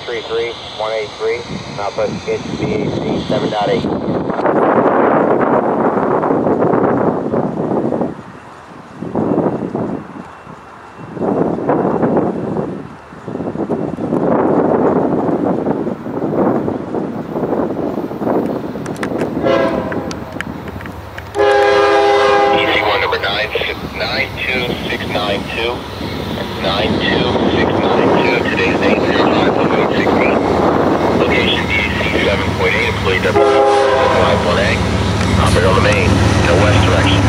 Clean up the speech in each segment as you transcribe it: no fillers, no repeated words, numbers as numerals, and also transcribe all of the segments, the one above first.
33183, Southwest KCBAC 7.8. Today's date 05/11/16. Location DAC 7.8, employee W51A. Operate on the main in a west direction.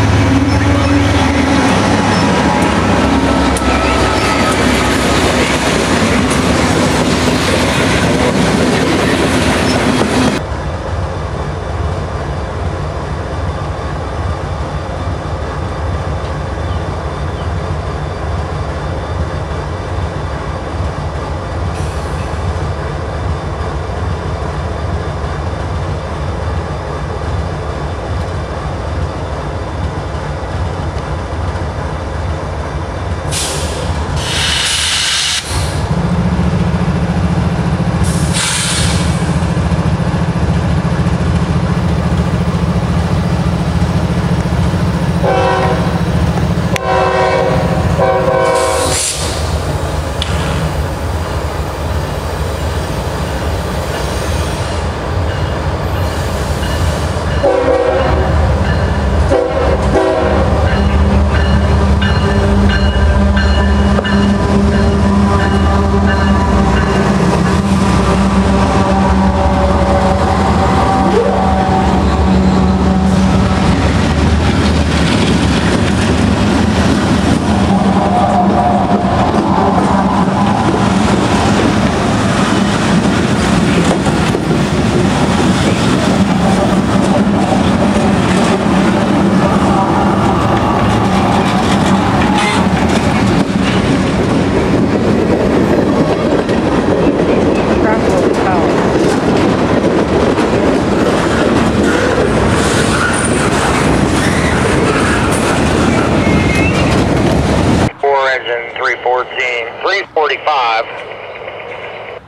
Engine 314, 345,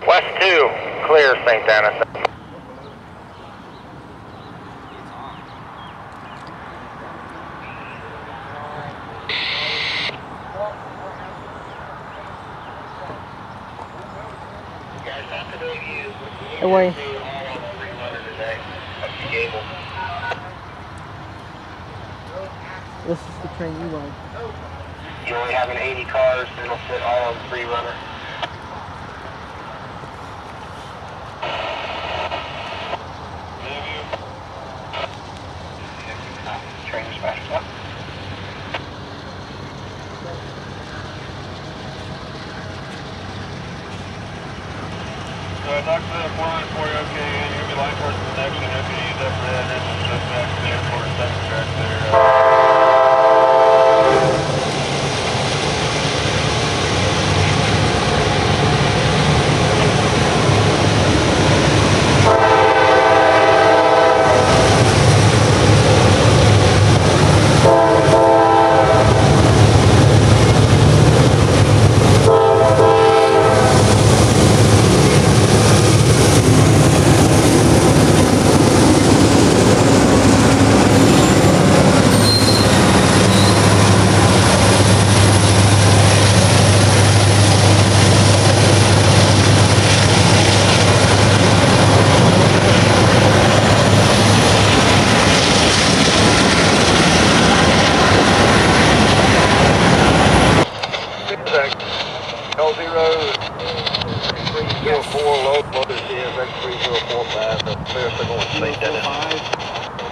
West 2, clear St. Denis. Away. This is the train you run. You only have an 80 cars, and it'll fit all on free runner. Train smashed up. Doc, flying for you, okay, and you'll be line towards the next one, if you need that red, it's just back to the airport, second track there.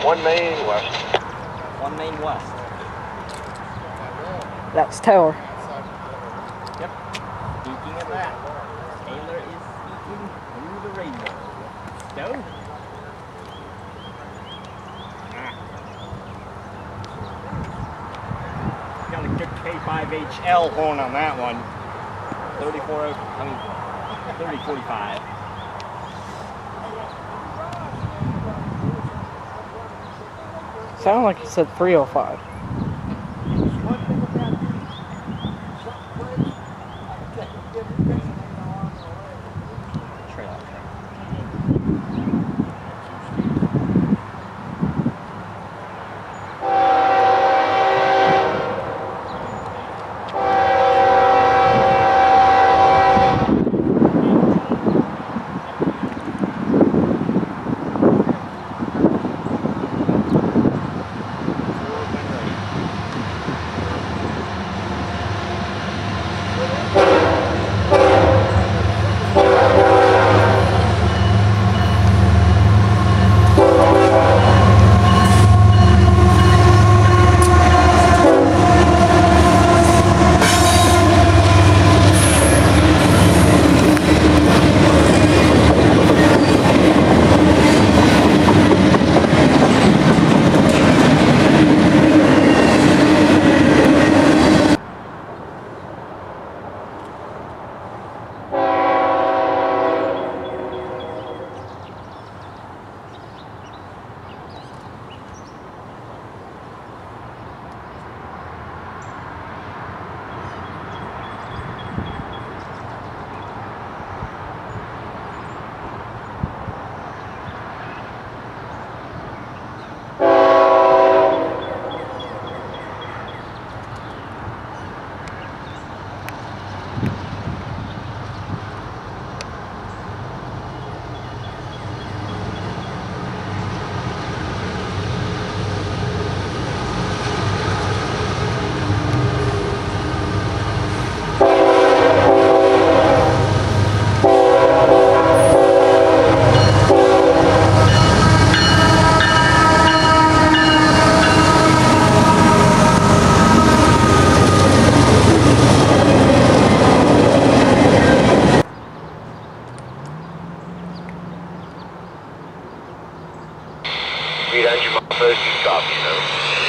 One main west. One main west. That's Tower. Yep. Speaking of that, Taylor is speaking through the radio. Go. Got a good K5HL horn on that one. 3045. Sounded like he said 305. direction, over.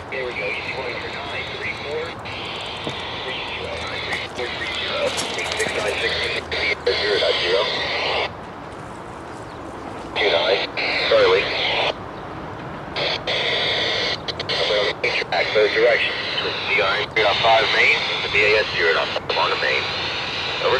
There we go, easy one for 934 30 93430 0.0 29 Charlie. Runway on the main track, both directions. CI 3.5 main, the BAS 0.5 on the main. Over.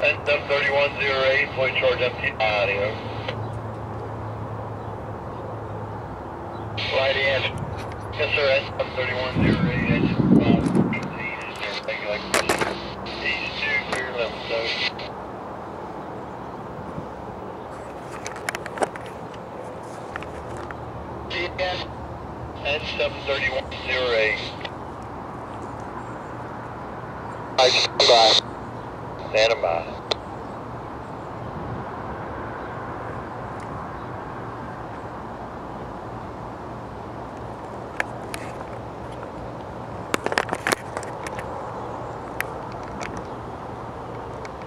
NSM 3108, point charge empty. Audio. Right in. Yes, sir, NSM 3108, engine 5, regular question. East 2, clear level 7. DN, NSM 3108. Stand by. Stand by.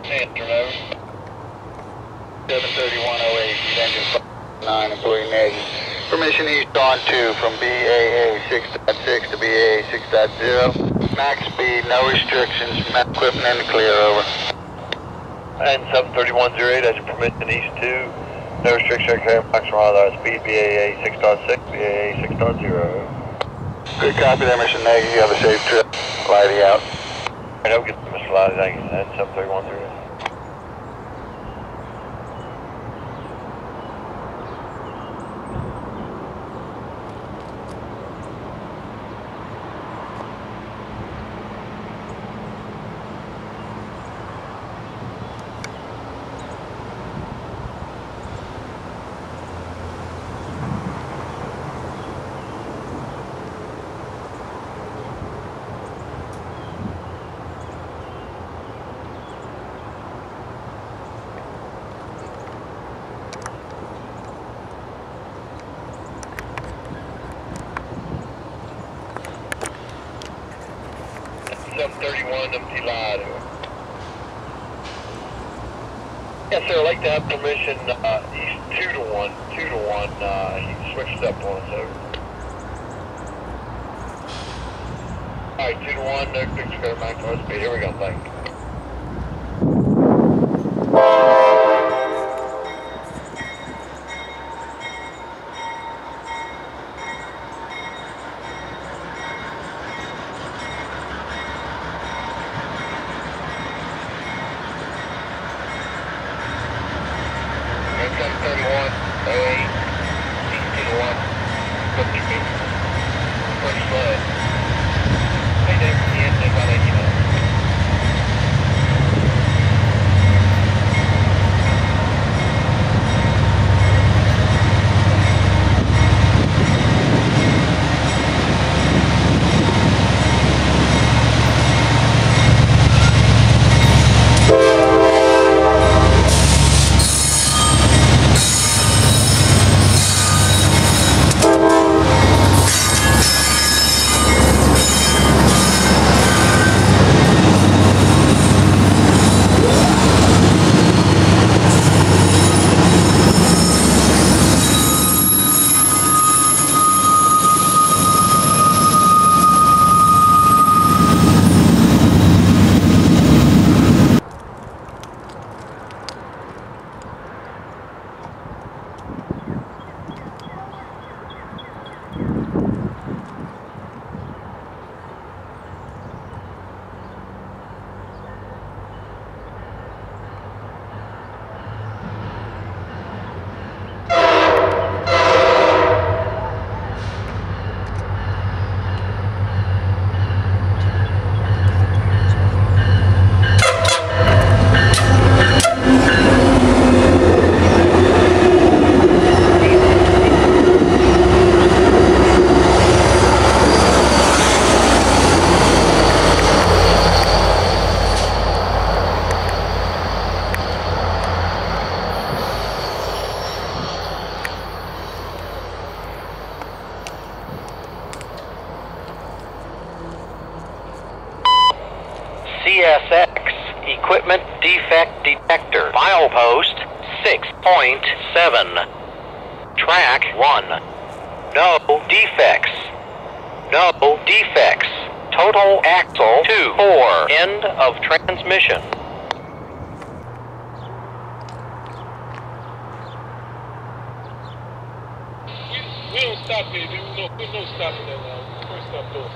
Answer over. 73108, engine 9, employee negative. Permission east on 2 from BAA 6.6 to BAA 6.0. Max speed, no restrictions, equipment in the clear, over. And 73108, as your permission east 2, no restriction, carry maximum authorized speed, BAA 6.6, BAA 6.0. Good copy there, Mr. Nagy, you have a safe trip. Lighty out. Alright, I'll get Mr. Lighty, thank you, and 73108. Empty Lido. Yes, sir, I'd like to have permission, east 2 to 1, he switched up on us, over. Alright, 2 to 1, no fixed carry maximum speed, here we go, thank you. NSM 3108. CSX Equipment Defect Detector. Milepost 6.7. Track 1. No defects. No defects. Total axle 2-4. End of transmission. We don't stop here, dude. There's no stopping that now. First stop door.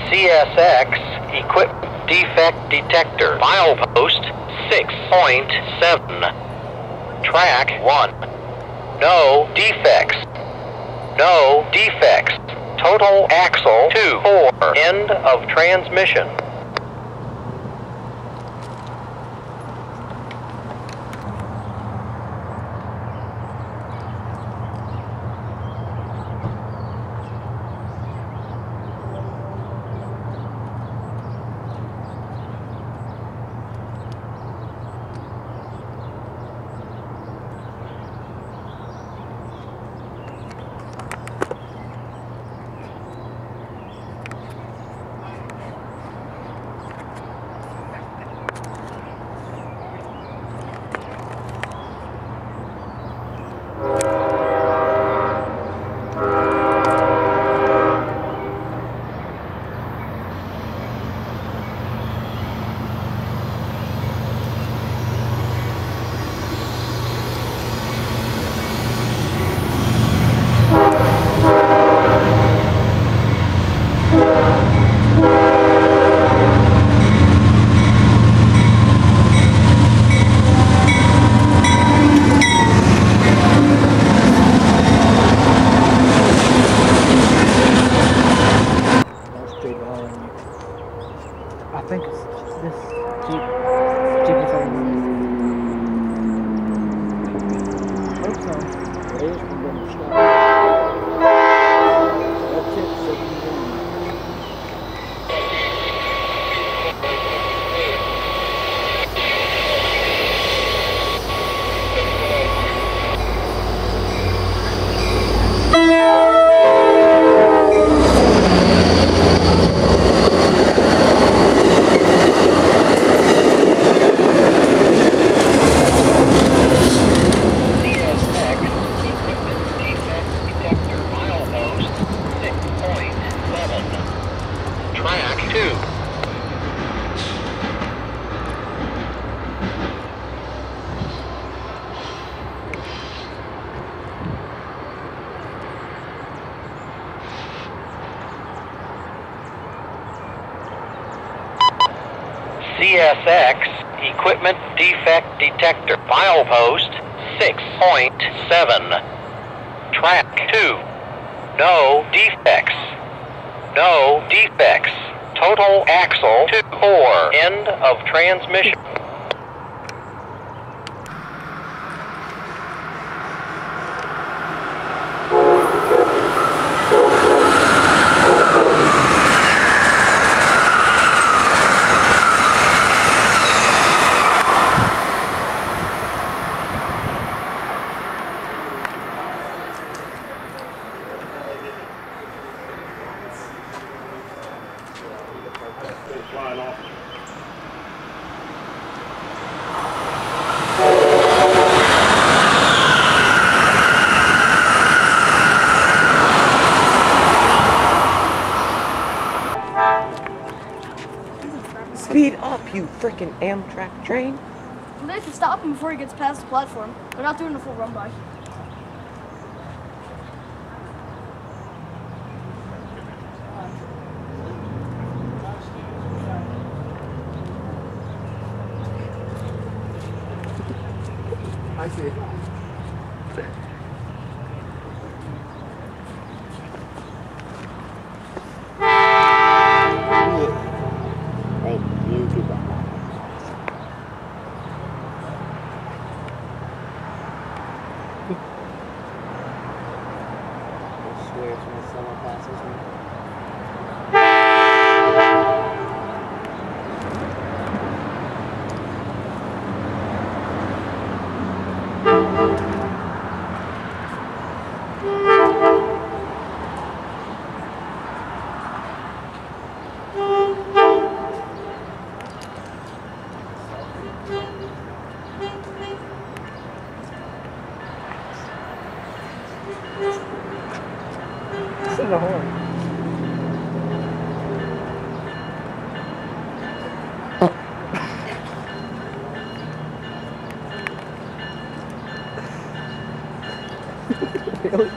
CSX Equipment Defect Detector. Milepost 6.7. Track 1. No defects. No defects. Total axle 2-4. End of transmission. I think it's this Jeep. Jeep is on. I hope so. It is from the start. That's it. So you can CSX Equipment Defect Detector. Milepost 6.7. Track 2. No defects. No defects. Total axle 2-4. End of transmission. Flying off. Speed up, you frickin' Amtrak train. They can stop him before he gets past the platform. They're not doing a full run by. see it. Thank you. Goodbye. I swear it's when the summer passes me. This is a horn. Really?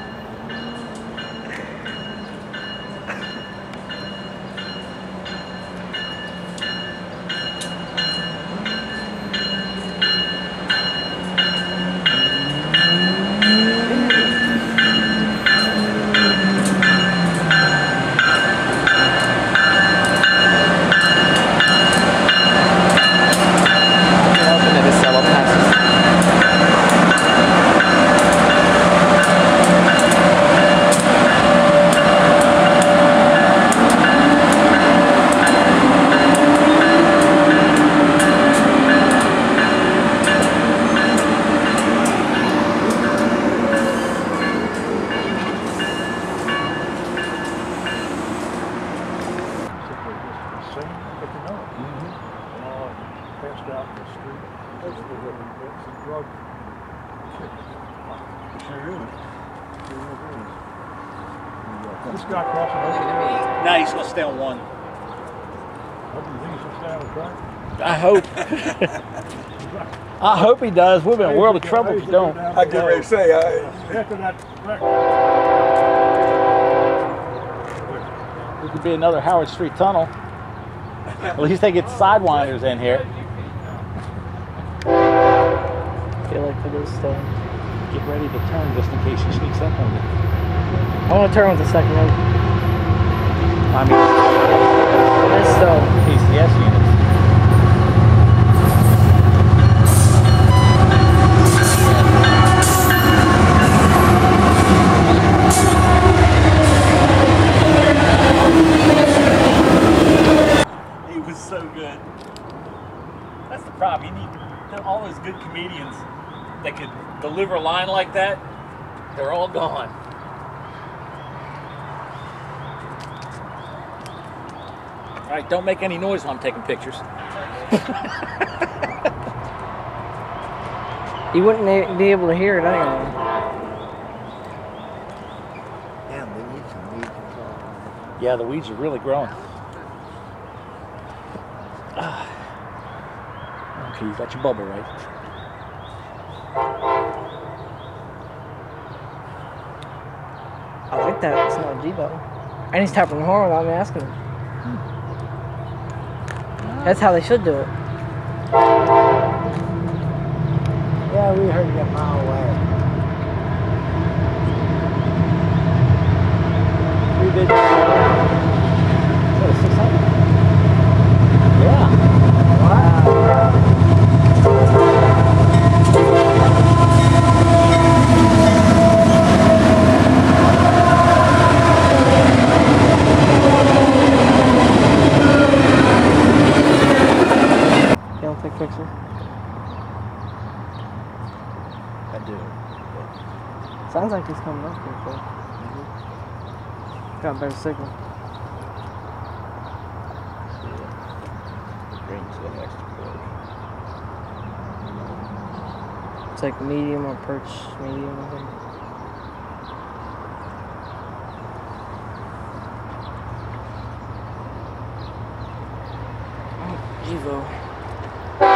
This guy crossing over here. No, he's gonna stay on one. What do you think he's gonna stay on the track? I hope. I hope he does. We'll be in a world of trouble if you don't. I get ready to say, after that wreck. It could be another Howard Street tunnel. At least they get sidewinders in here. I feel like for this Get ready to turn just in case he sneaks up on you. I want to turn with the second one. I mean, This PCS units. He was so good. That's the problem. You need all those good comedians that could deliver a line like that. They're all gone. All right, don't make any noise while I'm taking pictures. You wouldn't be able to hear it anyway. Damn, they need some weed control. Yeah, the weeds are really growing. Okay, you got your bubble right. I like that. It's not a G-button. And he's tapping the horn without me asking him. That's how they should do it. Yeah, we heard you a mile away. We did. Is that a 600? Yeah. You don't take pictures? I do. Sounds like he's coming up pretty quick. Got a better signal. Green to the next quarter. It's like medium or perch medium, I think. Evo. So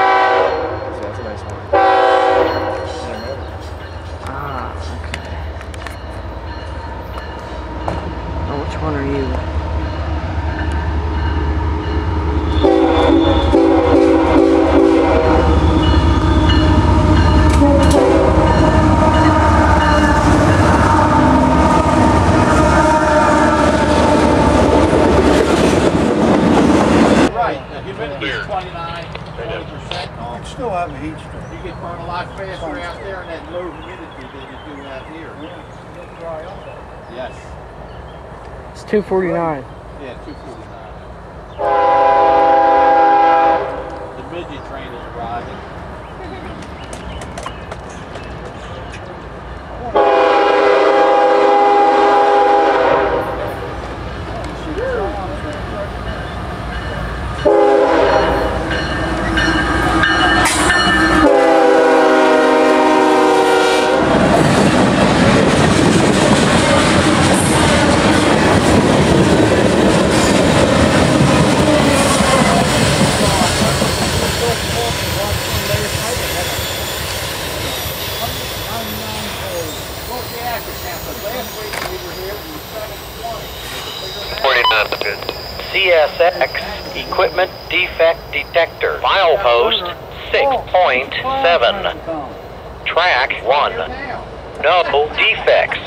that's a nice one. Ah, okay. Oh, which one are you? faster out there in that low humidity than you do out here. Yes. It's 249. Yeah, 249. The midget train is arriving. CSX Equipment Defect Detector. File post 6.7. Track 1. No defects.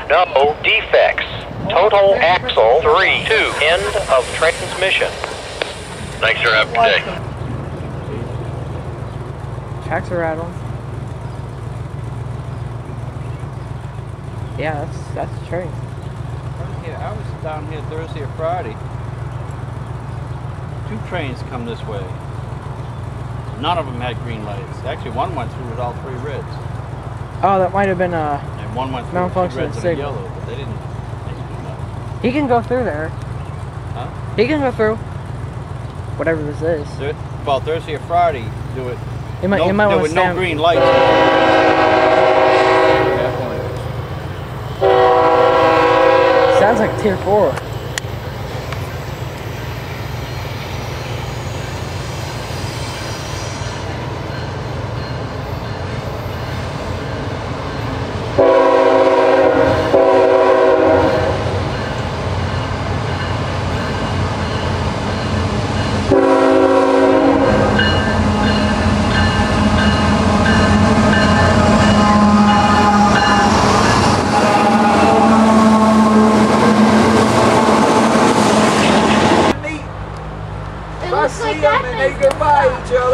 No defects. Total axle 3. 2. End of transmission. Thanks, sir. Have a good day. Tracks are rattling. Yeah, that's the train. I was down here Thursday or Friday. 2 trains come this way. None of them had green lights. Actually, one went through with all 3 reds. Oh, that might have been And one went through with 2 reds and a yellow, but they didn't do nothing. He can go through there. Huh? He can go through. Whatever this is. Well, Thursday or Friday, do it. You might want to there were no green lights. Sounds like Tier 4.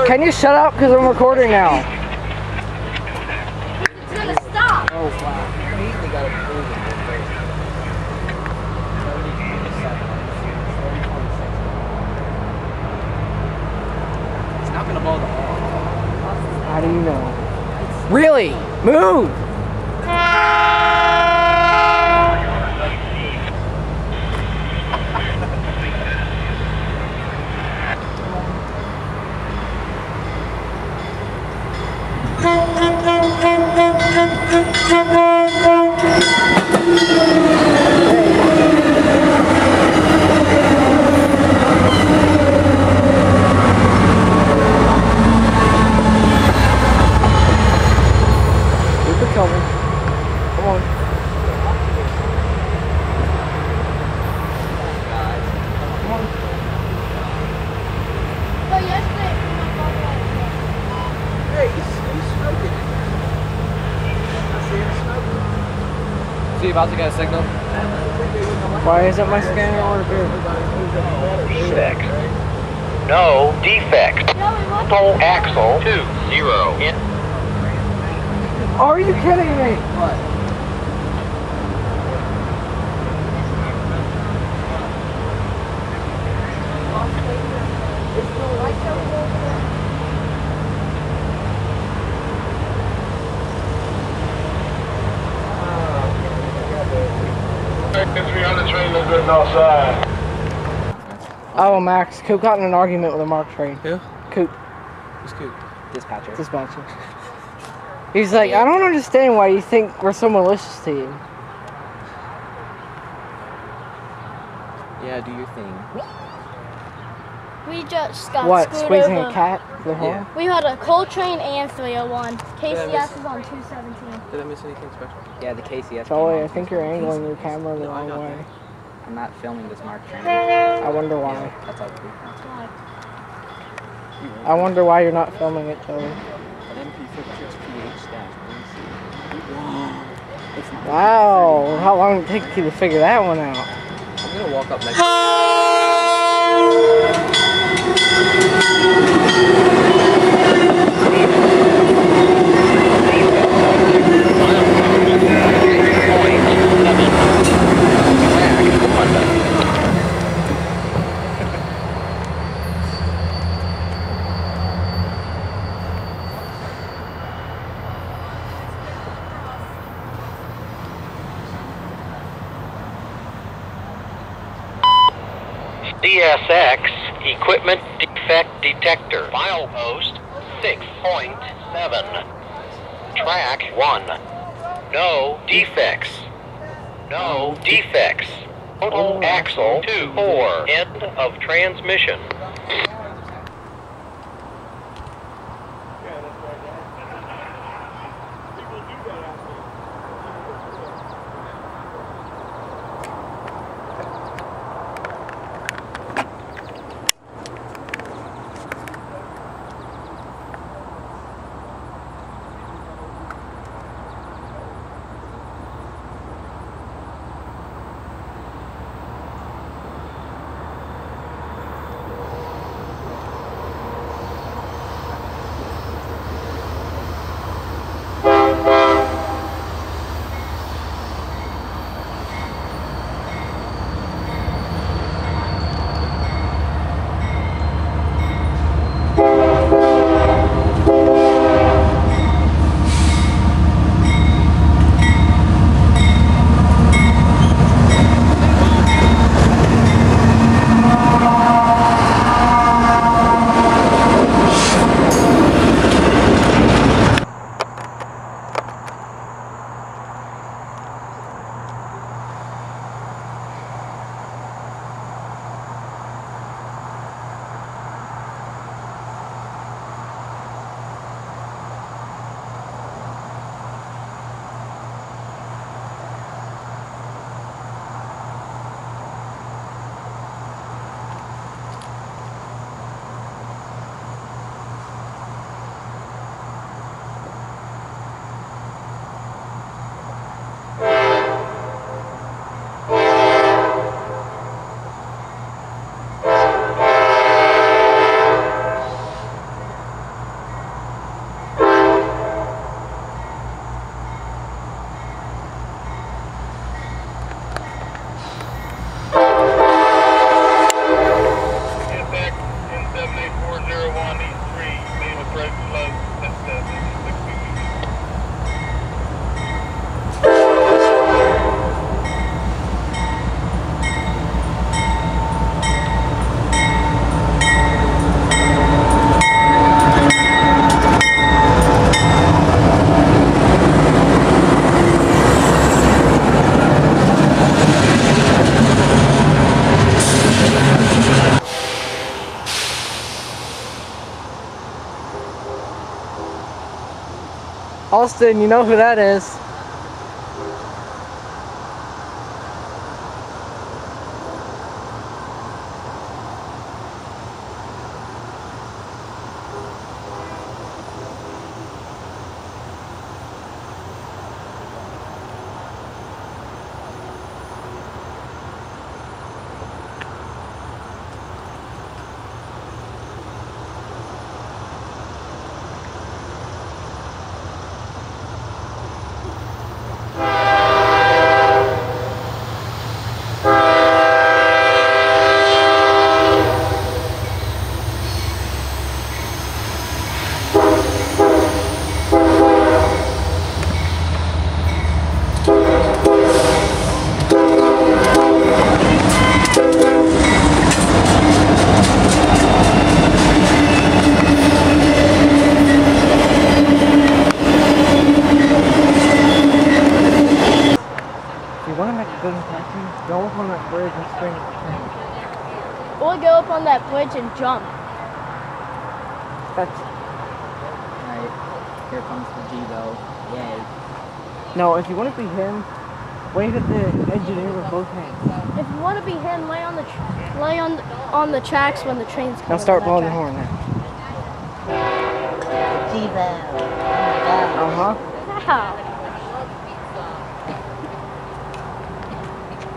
Can you shut up? Because I'm recording now. It's gonna stop. Oh, wow. You immediately got to prove it. It's not going to blow the horn. How do you know? Really? Move! About to get a signal. Why isn't my scanner on here? Defects. No defects. Total axle 2. 0. Are you kidding me? What? Oh, Max, Coop got in an argument with a Mark train. Who? Coop. Who's Coop? Dispatcher. Dispatcher. He's like, I don't understand why you think we're so malicious to you. Yeah, do your thing. We just got What, screwed squeezing over. a cat? The horn? Yeah. We had a Coltrane and 301. KCS is on 217. Did I miss anything special? Yeah, the KCS. Joey, I think you're angling your camera the wrong way. I'm not filming this Mark train. I wonder why. Yeah, that's ugly. That's why. I wonder why you're not filming it, Joey. Wow, how long did it take you to figure that one out? I'm gonna walk up next. CSX Equipment Defect Detector. Milepost 6.7. Track 1. No defects. No defects. Total axle 2-4. End of transmission. Austin, you know who that is. Go up on that bridge and swing it. We'll go up on that bridge and jump. That's... Alright, here comes the G-Bow. Yay. No, if you want to be him, wave at the engineer with both hands. If you want to be him, lay on the tracks when the train's coming. Now start blowing the track. horn now. G-Bow. Uh-huh. Wow.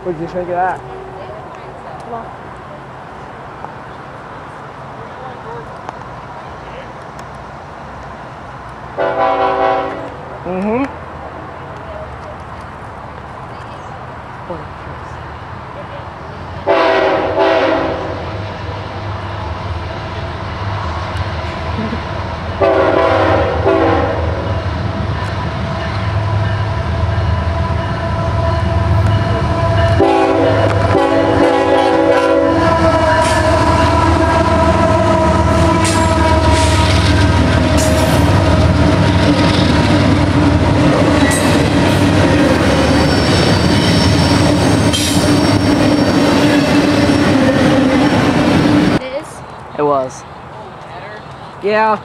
What'd you think of that? Well, Mm-hmm. was. Yeah.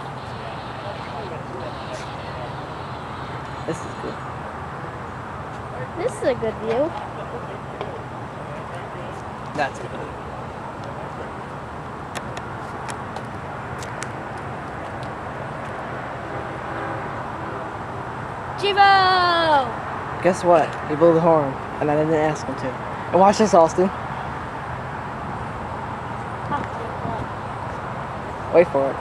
This is good. This is a good view. That's good. Chivo! Guess what? He blew the horn, and I didn't ask him to. And watch this, Austin. Wait for it.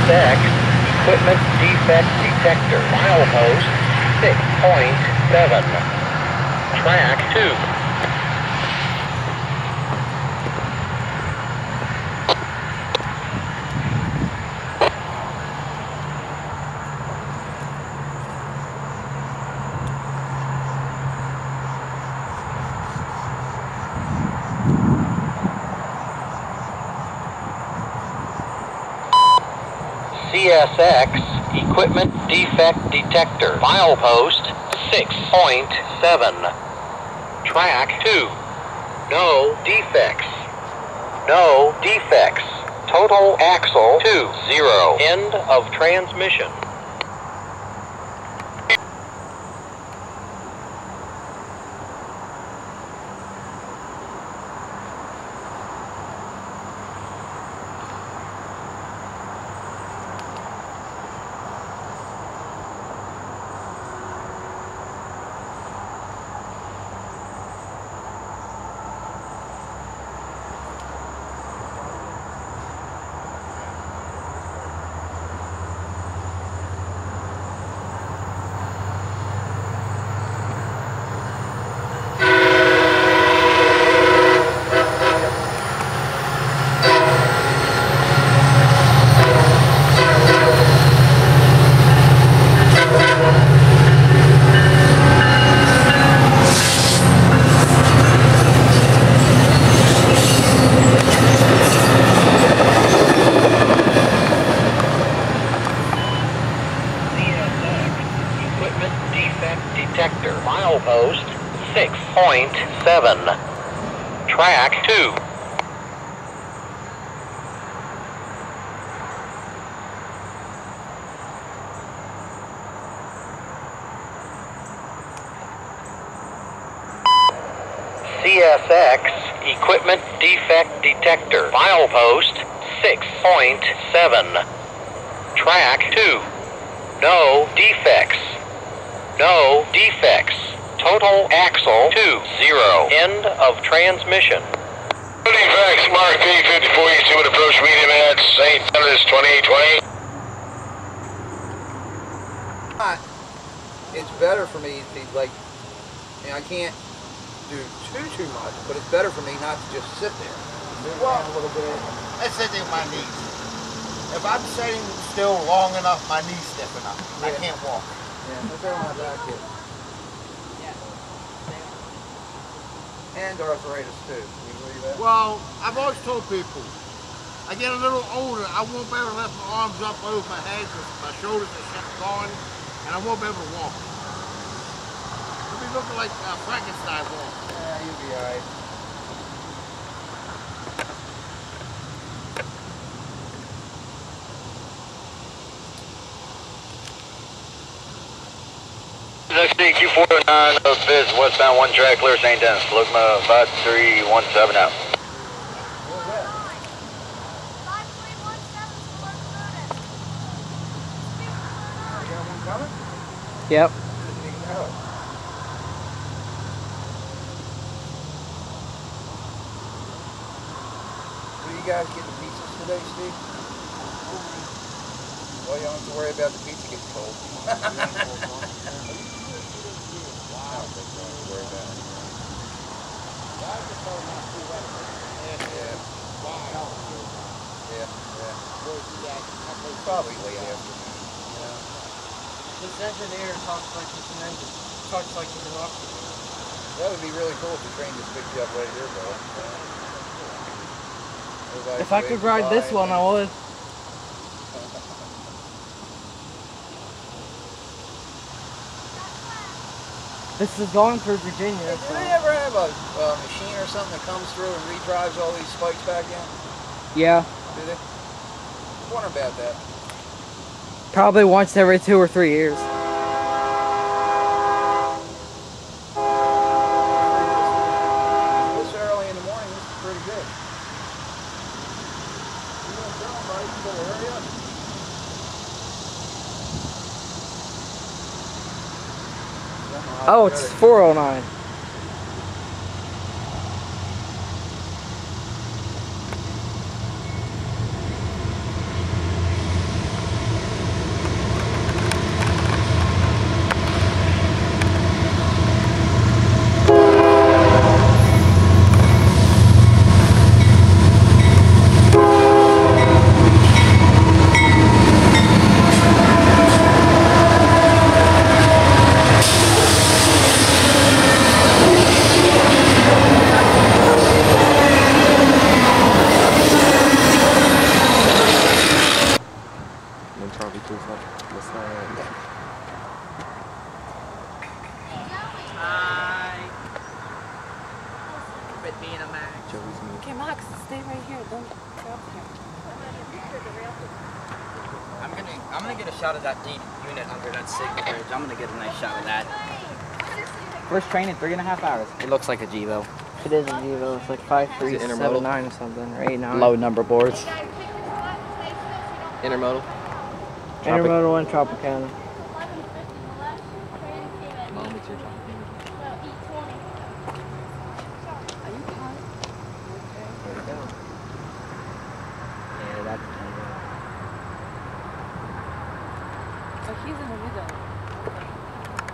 CSX Equipment Defect Detector, milepost 6.7, track 2. CSX Equipment Defect Detector, milepost 6.7, track 2. No defects. No defects. Total axle 20. End of transmission. Detector, milepost 6.7, track 2. CSX Equipment Defect Detector, milepost 6.7, track 2. No defects. No defects. Total axle 20. End of transmission. Defects, Mark P54, you see what approach medium at St. Dennis 2820. not, it's better for me to, like, I can't do too much, but it's better for me not to just sit there. Move around a little bit. I sit there with my knees. If I'm sitting still long enough, my knees stiffen up. I can't walk. Yeah, that's where my back is. And arthritis too. Can you believe that? Well, I've always told people, I get a little older, I won't be able to lift my arms up over my head because my shoulders are gone, and I won't be able to walk. I'll be looking like Frankenstein walk. Yeah, you'll be alright. Next DQ409 of Biz, westbound 1 track, clear St. Dennis, Logma 5317 out. Yep. So you guys getting pizzas today, Steve? Well, you don't have to worry about the pizza getting cold. I don't think you have to worry about it. Yeah. Probably late afternoon. This engineer talks like he's an engine. Talks like he's an officer. That would be really cool if the train just picked you up right here, bro. If I could ride this one, I would. This is going through Virginia. Do they ever have a machine or something that comes through and redrives all these spikes back in? Yeah. Do they? I wonder about that. Probably once every 2 or 3 years. This early in the morning, this is pretty good. You gonna tell them, buddy? You better hurry up. Oh, it's 409. Okay, Max, stay right here. Don't go up here. I'm gonna get a shot of that deep unit under that signal bridge. I'm gonna get a nice shot of that. First train in 3.5 hours. It looks like a Gevo. It is a Gevo. It's like 5379 or something, or 89. Low number boards. Intermodal. Intermodal and Tropicana. So he's in the middle.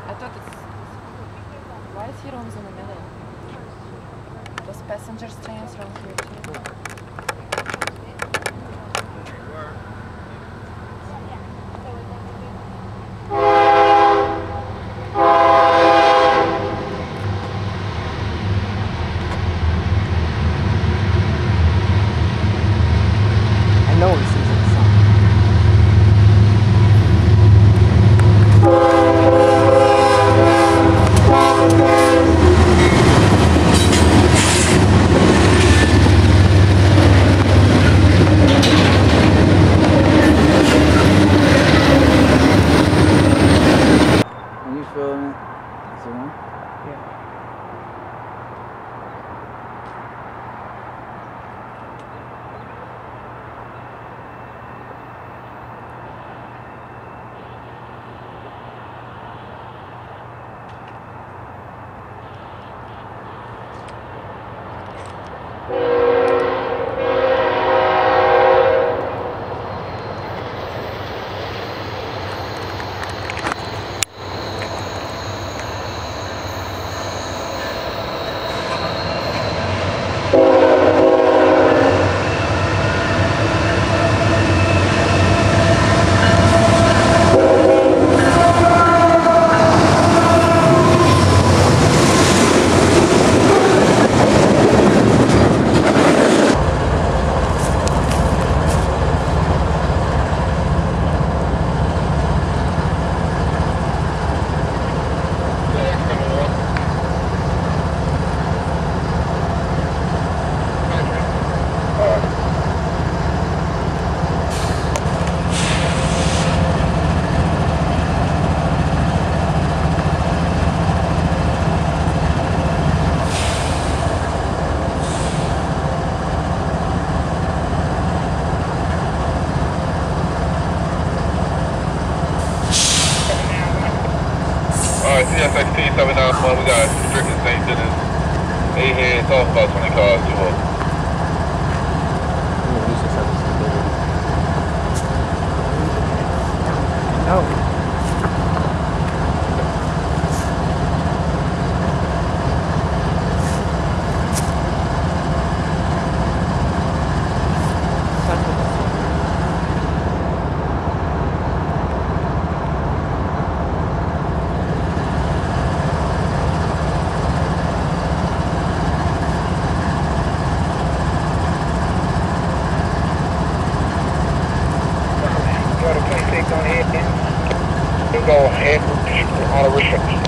I thought it's... Why is he always in the middle? Those passengers trains around here too. I know he sees it. 379, we got restricted St. Dennis. 8 heads off about 20 cars, 2 holes. No. On a restriction.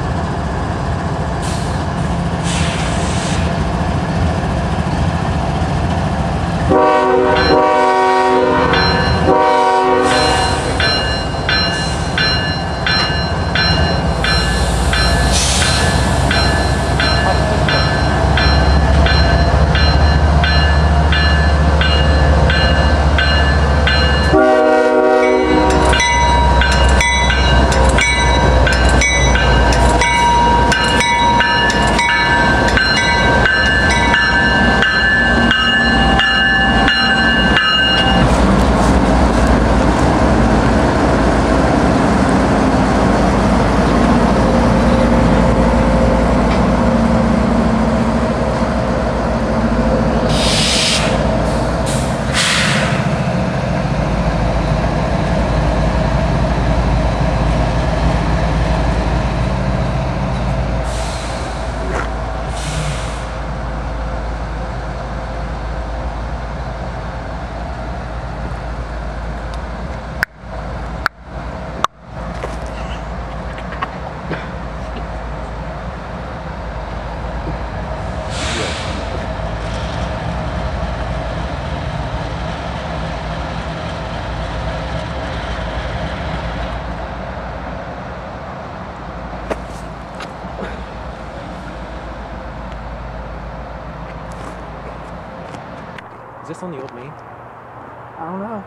Is this on the old main? I don't know.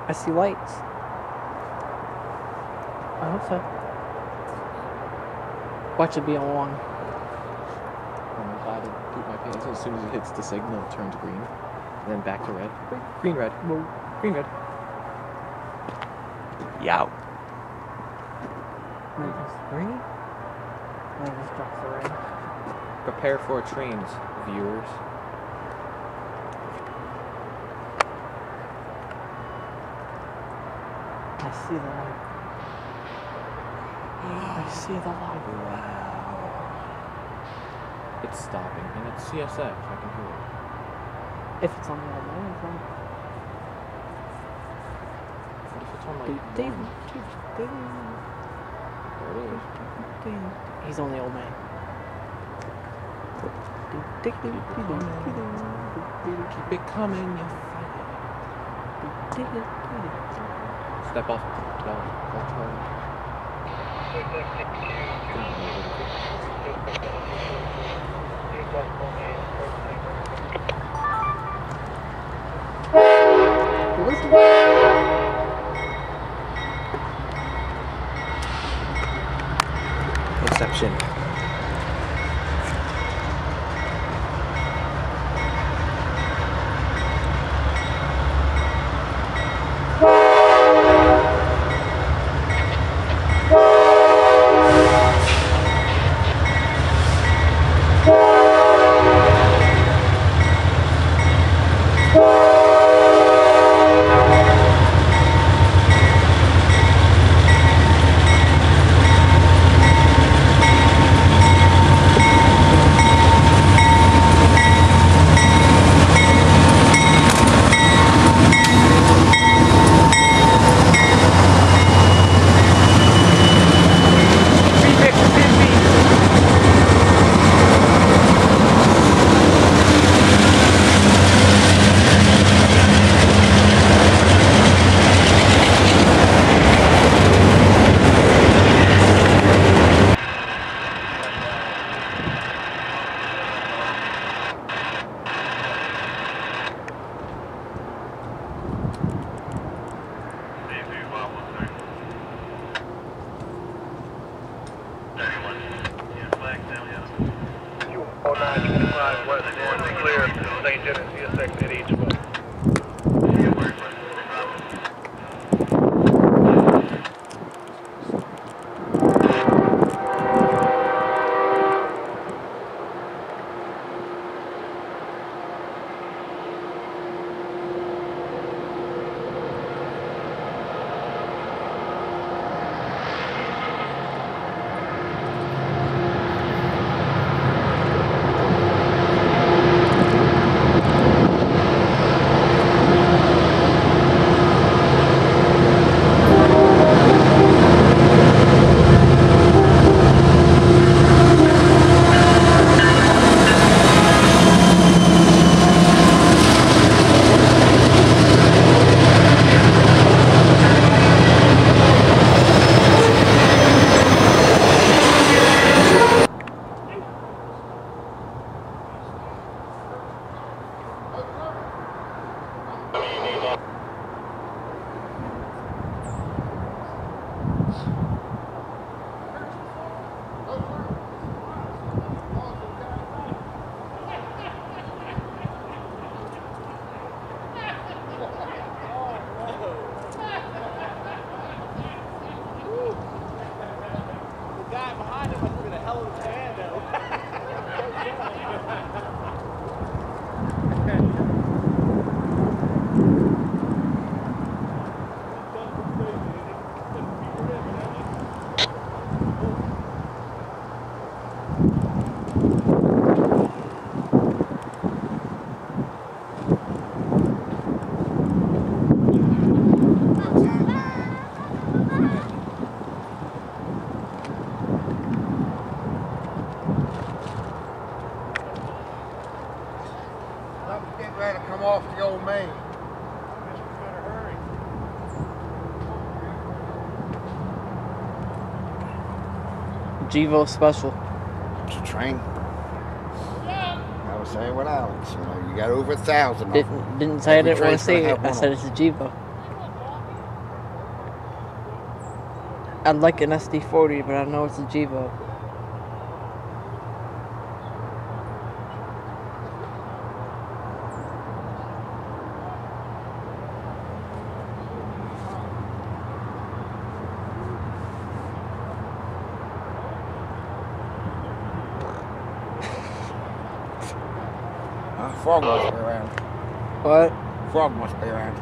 I see lights. I hope so. Watch it be on one. I'm glad to poop my pants as soon as it hits the signal, it turns green. And then back to red. Green, red. Green, red. Yow. Green? I just dropped the red. Prepare for trains, viewers. I see the light. I see the light. Wow. It's stopping, and it's CSX. I can hear it. If it's on the old main, it's on. What if it's on like There it is. He's on the old man. Keep it coming, you step off. Exception. at each one. Something's getting ready to come off the old main. Gevo special. It's a train. I was saying with Alex, you know, you got over 1,000. Didn't say I didn't want to see it. I said it's a Gevo. I'd like an SD40, but I know it's a Gevo. Frog must be around. What? Frog must be around.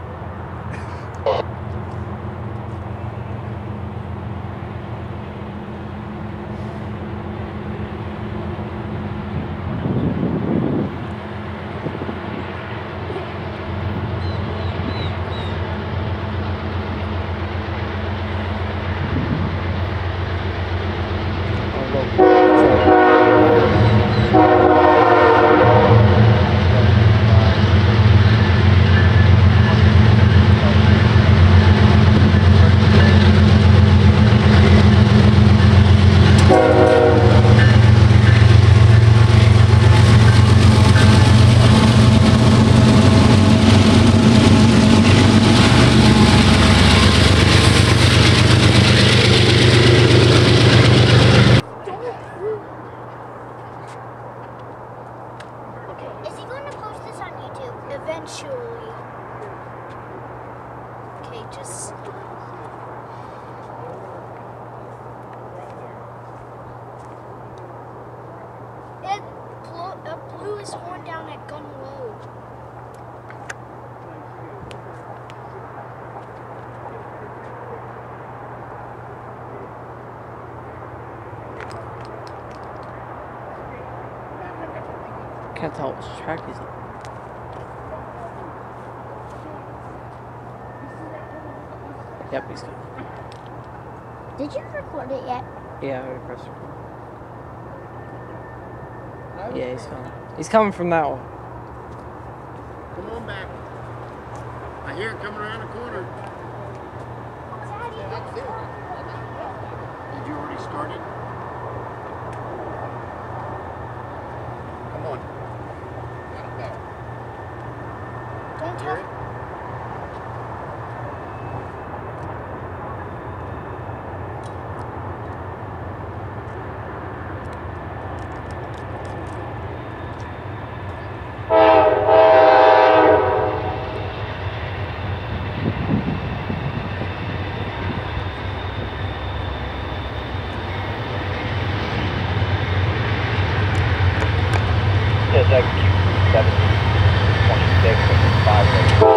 Eventually. Okay, just... It blew his horn down at Gun Low. Can't tell which track is it. Yep, he's coming. Did you record it yet? Yeah, I already pressed record. Yeah, he's coming. He's coming from that one. Come on back. I hear it coming around the corner. That's it. Did you already start it? Come on. Got it back. Don't tell me. execute 70, 26, and 5.